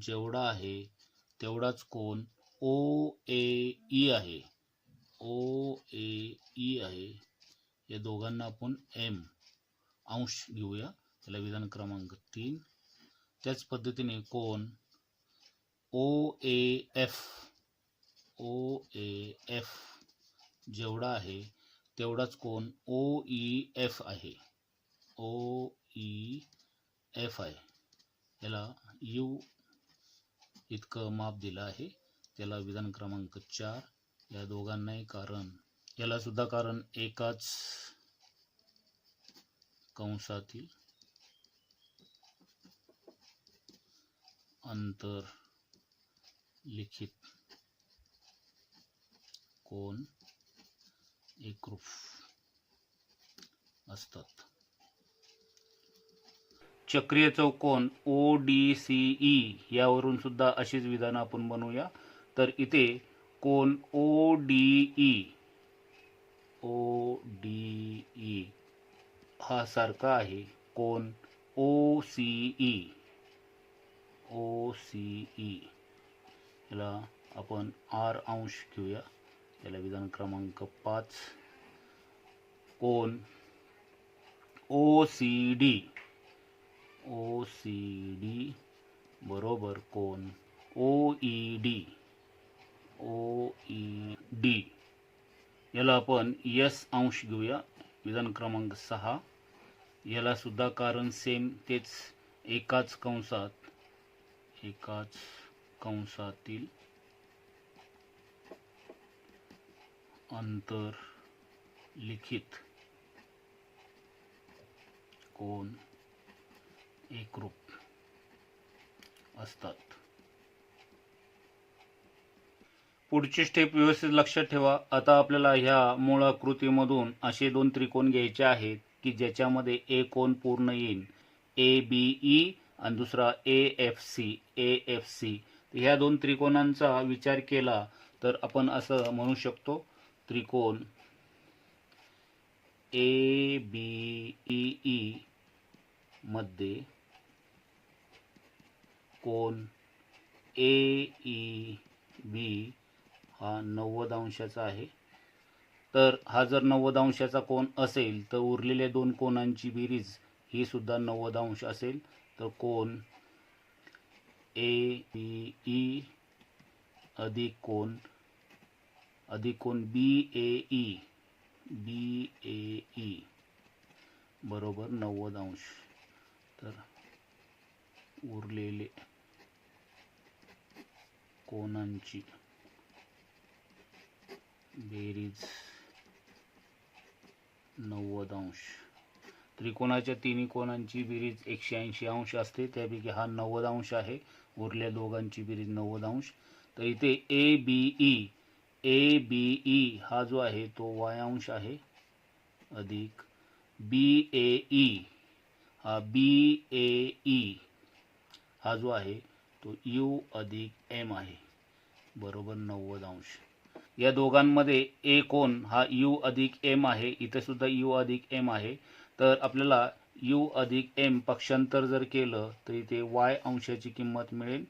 जेवढा आहे तेवढाच कोन OAE आहे. या दोघांना आपण M अंश घेऊया. त्याला विधान क्रमांक 3. त्याच पद्धतीने कोन OAF जेवढा आहे तेवढाच कोन OEF आहे. याला U इतकं माप दिलं आहे. त्याला विधान क्रमांक 4. या दोघांनाही कारण, याला सुद्धा कारण एकाच कंसातील अंतरलिखित कोन एकरूप असतात. चक्रीय चौकोन ODCE यावरून सुद्धा अशीच विधानं आपण बनवूया. तर इथे कोन ODE हा सारखा आहे कोन OCE याला आपण R अंश घेऊया. याला विधान क्रमांक 5. कोन OCD बरोबर कोन OED याला आपण S अंश घेऊया. विधान क्रमांक 6. याला सुद्धा कारण सेम तेच एकाच कंसातील अंतर्लिखित कोन एकरूप असतात. पुढची स्टेप व्यवस्थित लक्षात ठेवा. आता आपल्याला ह्या मूळ आकृतीमधून असे दोन त्रिकोण घ्यायचे आहेत की ज्याच्यामध्ये एक कोन पूर्ण येईल ABE आणि दुसरा AFC. ह्या दोन त्रिकोणांचा विचार केला तर आपण असं म्हणू शकतो त्रिकोण ABEE मध्ये कोन AEB हा 90 अंशाचा आहे. तर हा जर 90 अंशाचा कोन असेल तर उरलेल्या दोन कोनांची बेरीज ही सुद्धा 90 अंश असेल. तर कोन ABE अधिक कोन BAE बरोबर 90 अंश. तर उरलेले कोनांची बेरीज 90 अंश. त्रिकोणाच्या तिन्ही कोनांची बेरीज 180 अंश असते. त्यापैकी हा 90 अंश आहे. उरलेल्या दोघांची बेरीज 90 अंश. तर इथे ABE हा जो आहे तो y अंश आहे अधिक BAE हा BAE हा जो आहे तो U अधिक M आहे बरोबर 90 अंश. या दोघांमध्ये A कोन हा U अधिक M आहे. इथे सुद्धा U अधिक M आहे. तर आपल्याला U अधिक M पक्षांतर जर केलं तर इथे y अंशाची किंमत मिळेल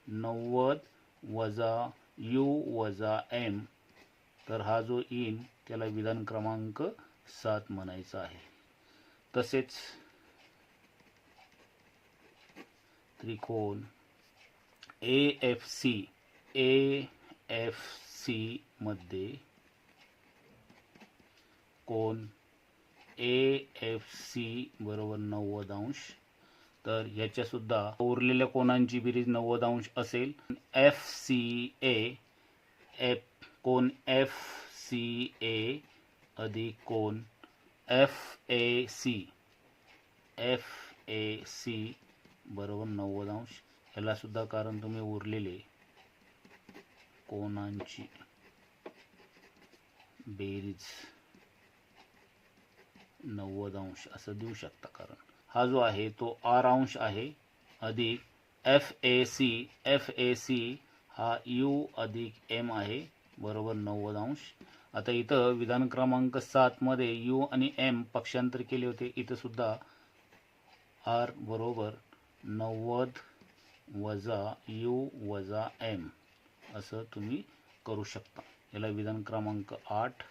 90 वजा U वजा M. तर हा जो येईल त्याला विधान क्रमांक 7 म्हणायचा आहे. तसेच त्रिकोण AFC मध्ये कोन AFC बरोबर 90 अंश. तर याच्या सुद्धा उरलेल्या कोनांची बेरीज 90 अंश असेल. कोन FCA अधिक कोन FAC बरोबर 90 अंश. याला सुद्धा कारण तुम्ही उरलेले कोनांची बेरीज 90 अंश असं देऊ शकता. कारण हा जो आहे तो R अंश आहे अधिक FAC हा U अधिक M आहे बरोबर 90 अंश. आता इथं विधान क्रमांक 7 मध्ये U आणि M पक्षांतर केले होते. इथं सुद्धा R बरोबर 90 वजा U वजा M असं तुम्ही करू शकता. याला विधान क्रमांक 8.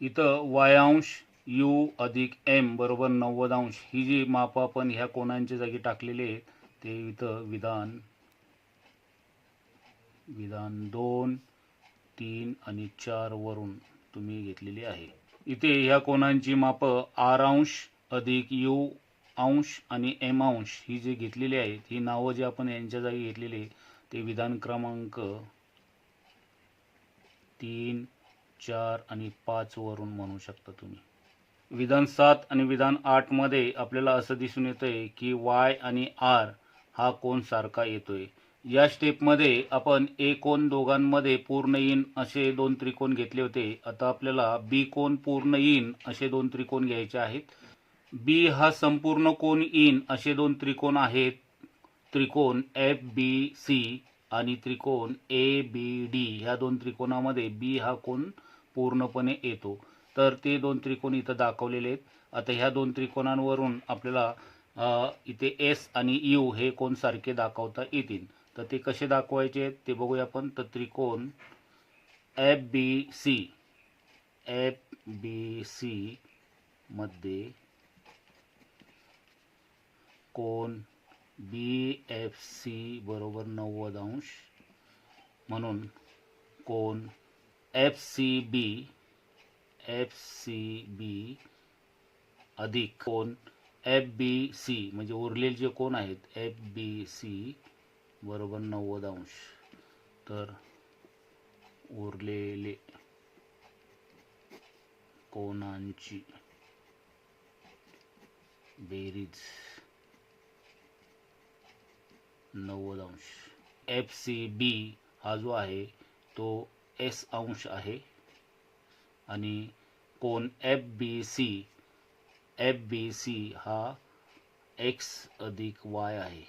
इथं y अंश U अधिक M बरोबर 90 अंश ही जी माप आपण ह्या कोनांच्या जागी टाकलेली आहेत ते इथं विधान 2, 3 आणि 4 वरून तुम्ही घेतलेली आहे. इथे ह्या कोनांची माप R अंश अधिक U अंश आणि M अंश ही जी घेतलेली आहेत ही नावं जी आपण यांच्या जागी घेतलेली ते विधान क्रमांक 3, 4 आणि 5 वरून म्हणू शकता तुम्ही. विधान 7 आणि विधान 8 मध्ये आपल्याला असं दिसून येतंय की y आणि R हा कोन सारखा येतोय. या स्टेपमध्ये आपण A कोन दोघांमध्ये पूर्ण येईन असे दोन त्रिकोण घेतले होते. आता आपल्याला B कोन पूर्ण येईन असे दोन त्रिकोण घ्यायचे आहेत. B हा संपूर्ण कोन येईन असे दोन त्रिकोण आहेत. त्रिकोण FBC आणि त्रिकोण ए बी डी ह्या दोन त्रिकोणामध्ये बी हा कोन पूर्णपणे येतो. तर ते दोन त्रिकोण इथं दाखवलेले आहेत. आता ह्या दोन त्रिकोणांवरून आपल्याला इथे एस आणि यू हे कोन सारखे दाखवता येतील. तर ते कसे दाखवायचे ते बघूया आपण. तर त्रिकोण एफ बी सी मध्ये कोन बी एफ सी बरोबर 90 अंश, म्हणून कोन एफ सी बी अधिक कोन एफ बी सी म्हणजे उरलेले जे कोन आहेत एफ बी सी बरोबर 90 अंश. तर उरलेले कोनांची बेरीज 90 अंश. एफ सी बी हा जो आहे तो एस अंश आहे आणि कोन एफ बी सी हा एक्स अधिक वाय आहे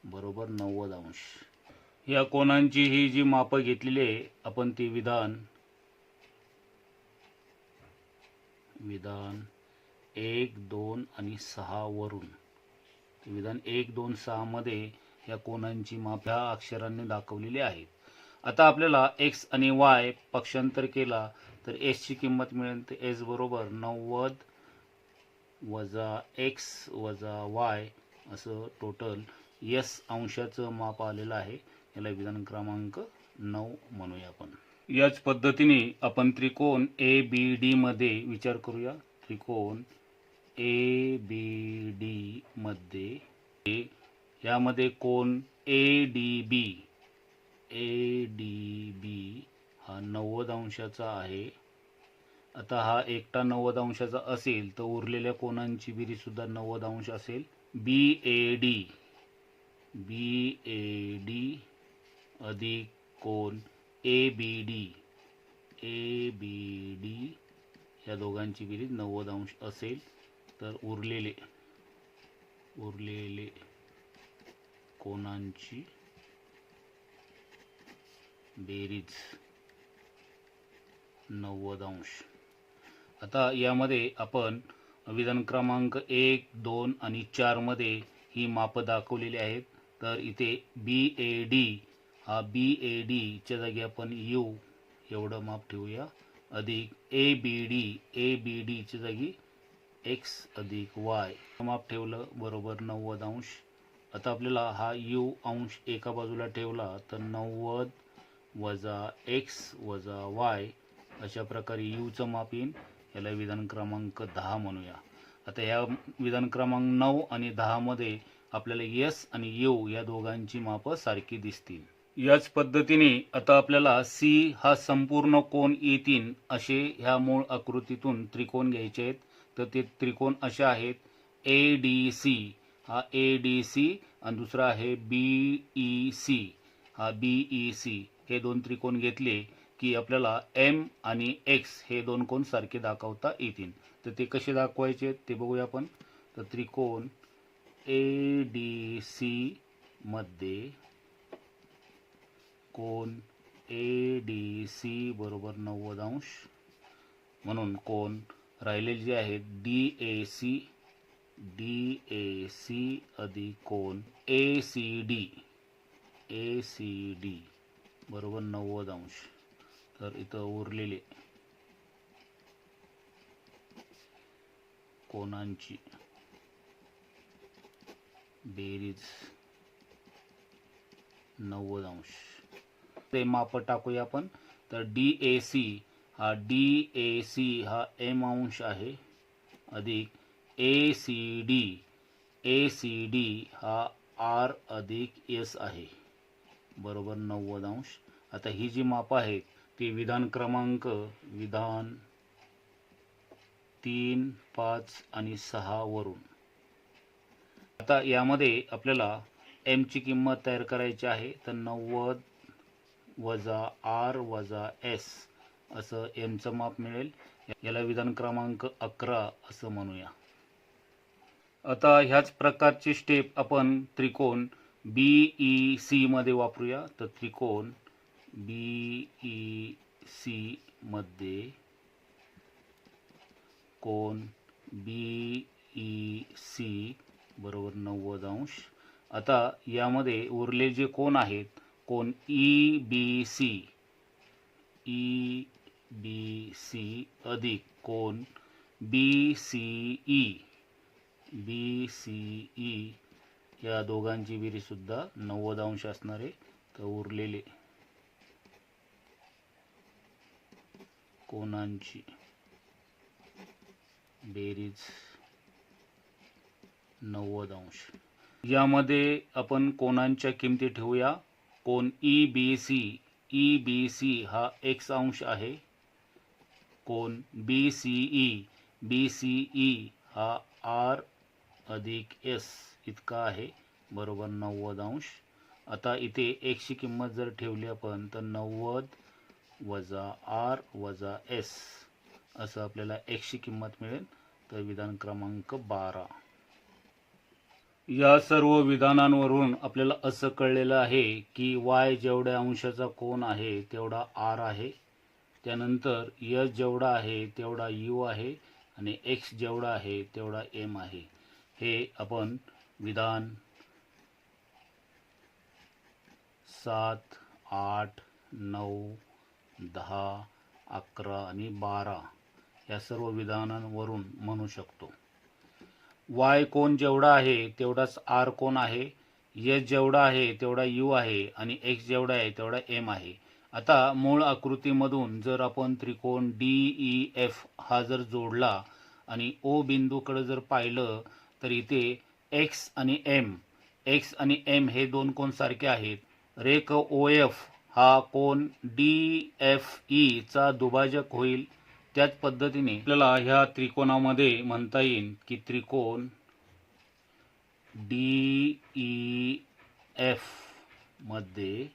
बरोबर 90 अंश. या कोनांची ही जी मापं घेतलेली आहे आपण ती विधान 1, 2 आणि 6 वरून, विधान 1, 2, 6 मध्ये या कोनांची माप ह्या अक्षरांनी दाखवलेली आहेत. आता आपल्याला एक्स आणि वाय पक्षांतर केला तर एस ची किंमत मिळेल. तर एस बरोबर 90 वजा एक्स वजा वाय असं टोटल एस अंशाचं माप आलेलं आहे. याला विधान क्रमांक 9 म्हणूया आपण. याच पद्धतीने आपण त्रिकोण ए बी डी मध्ये विचार करूया. त्रिकोण ए बी डी मध्ये यामध्ये कोन ए डी बी हा 90 अंशाचा आहे. आता हा एकटा 90 अंशाचा असेल तर उरलेल्या कोनांची बेरीज सुद्धा 90 अंश असेल. बी ए डी अधिक कोन ए बी डी या दोघांची बेरीज 90 अंश असेल. तर उरलेले कोनांची बेरीज 90 अंश. आता यामध्ये आपण विधान क्रमांक 1, 2 आणि 4 मध्ये ही मापं दाखवलेली आहेत. तर इथे बी ए डी च्या जागी आपण यू एवढं माप ठेवूया अधिक ए बी डी च्या जागी एक्स अधिक वाय माप ठेवलं बरोबर 90 अंश. आता आपल्याला हा यू अंश एका बाजूला ठेवला तर 90 वजा एक्स वजा वाय अशा प्रकारे यूचं माप येईल. याला विधान क्रमांक 10 म्हणूया. आता या विधान क्रमांक 9 आणि 10 मध्ये आपल्याला एस आणि यू या दोघांची मापं सारखी दिसतील. याच पद्धतीने आता आपल्याला सी हा संपूर्ण कोन येतील असे ह्या मूळ आकृतीतून त्रिकोण घ्यायचे आहेत. तर ते त्रिकोण असे आहेत. ए डी सी हा ए डी सी आणि दुसरा आहे बी ई सी हा बी ई सी. हे दोन त्रिकोण घेतले की आपल्याला एम आणि एक्स हे दोन कोन सारखे दाखवता येतील. तर ते कसे दाखवायचे ते बघूया आपण. तर त्रिकोण ए डी सी मध्ये कोन ए डी सी बरोबर 90 अंश, म्हणून कोन राहिलेले जे आहेत डी ए सी अधिक कोन ए सी डी बरोबर 90 अंश. तर इथं उरलेले कोनांची बेरीज 90 अंश. ते माप टाकूया आपण. तर डी ए सी हा एम अंश आहे अधिक ए सी डी हा आर अधिक एस आहे बरोबर 90 अंश. आता ही जी माप आहेत ती विधान क्रमांक 3, 5 आणि 6 वरून. आता यामध्ये आपल्याला एम ची किंमत तयार करायची आहे. तर 90 वजा आर वजा एस असं एमचं माप मिळेल. याला विधान क्रमांक 11 असं म्हणूया. आता ह्याच प्रकारची स्टेप आपण त्रिकोण BEC मध्ये वापरूया. तर त्रिकोण BEC मध्ये कोन BEC बरोबर 90 अंश. आता यामध्ये उरले जे कोन आहेत, कोन EBC अधिक कोन BCE या दोघांची बेरीज सुद्धा 90 अंश असणार आहे. तर उरलेले कोनांची बेरीज 90 अंश. यामध्ये आपण कोनांच्या किमती ठेवूया. कोन EBC हा x अंश आहे. कोन BCE हा R अधिक S इतका आहे बरोबर 90 अंश. आता इथे x ची किंमत जर ठेवली आपण तर 90 वजा R वजा S असं आपल्याला x ची किंमत मिळेल. तर विधान क्रमांक 12. या सर्व विधानांवरून आपल्याला असं कळलेलं आहे की y जेवढ्या अंशाचा कोन आहे तेवढा R आहे. त्यानंतर S जेवढा आहे तेवढा U आहे आणि x जेवढा आहे तेवढा M आहे. हे आपण विधान 7, 8, 9, 10, 11 आणि 12 या सर्व विधानांवरून म्हणू शकतो. y कोन जेवढा आहे तेवढाच R कोन आहे. S जेवढा आहे तेवढा U आहे आणि x जेवढा आहे तेवढा M आहे. आता मूळ आकृतीमधून जर आपण त्रिकोण DEF हा जर जोडला आणि O बिंदूकडे जर पाहिलं तर इथे x आणि M हे दोन कोन सारखे आहेत. रेख OF हा कोन DFE चा दुभाजक होईल. त्याच पद्धतीने आपल्याला ह्या त्रिकोणामध्ये म्हणता येईल की त्रिकोण DEF मध्ये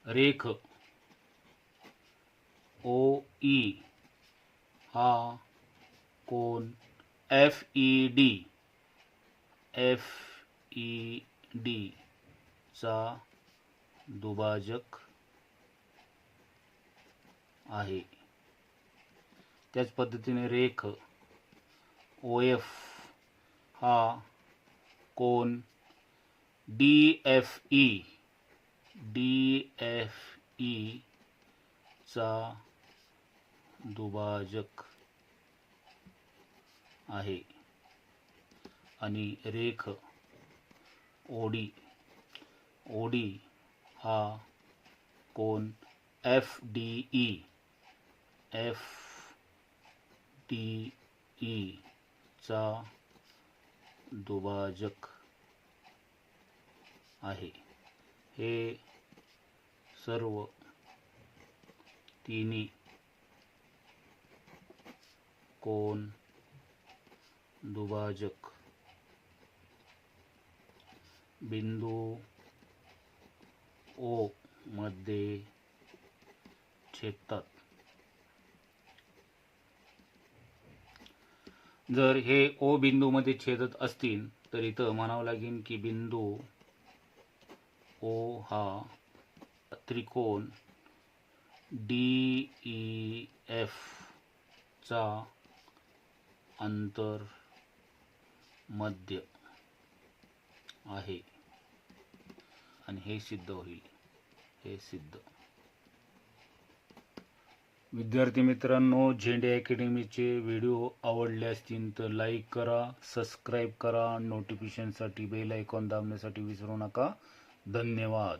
रेख OE हा कोन FED चा दुभाजक आहे. त्याच पद्धतीने रेख OF हा कोन DFE चा दुभाजक आहे आणि रेख OD हा कोन FDE चा दुभाजक आहे. हे सर्व तिन्ही कोन दुभाजक बिंदू O मध्ये छेदतात. जर हे O बिंदूमध्ये छेदत असतील तर इथं म्हणावं लागेल की बिंदू O हा त्रिकोण DEF चा अंतर मध्य आहे आणि हे सिद्ध होईल. हे सिद्ध. विद्यार्थी मित्रांनो, झेंडे अकॅडमीचे व्हिडिओ आवडले असतील तर लाईक करा, सबस्क्राईब करा, नोटिफिकेशनसाठी बेल आयकॉन दाबण्यासाठी विसरू नका. धन्यवाद.